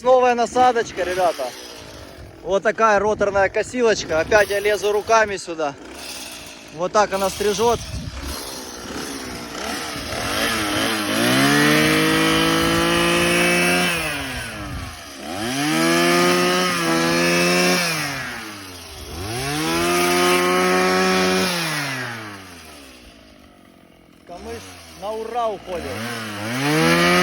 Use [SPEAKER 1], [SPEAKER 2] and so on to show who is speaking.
[SPEAKER 1] Новая насадочка, ребята. Вот такая роторная косилочка. Опять я лезу руками сюда. Вот так она стрижет. Камыш на ура уходит.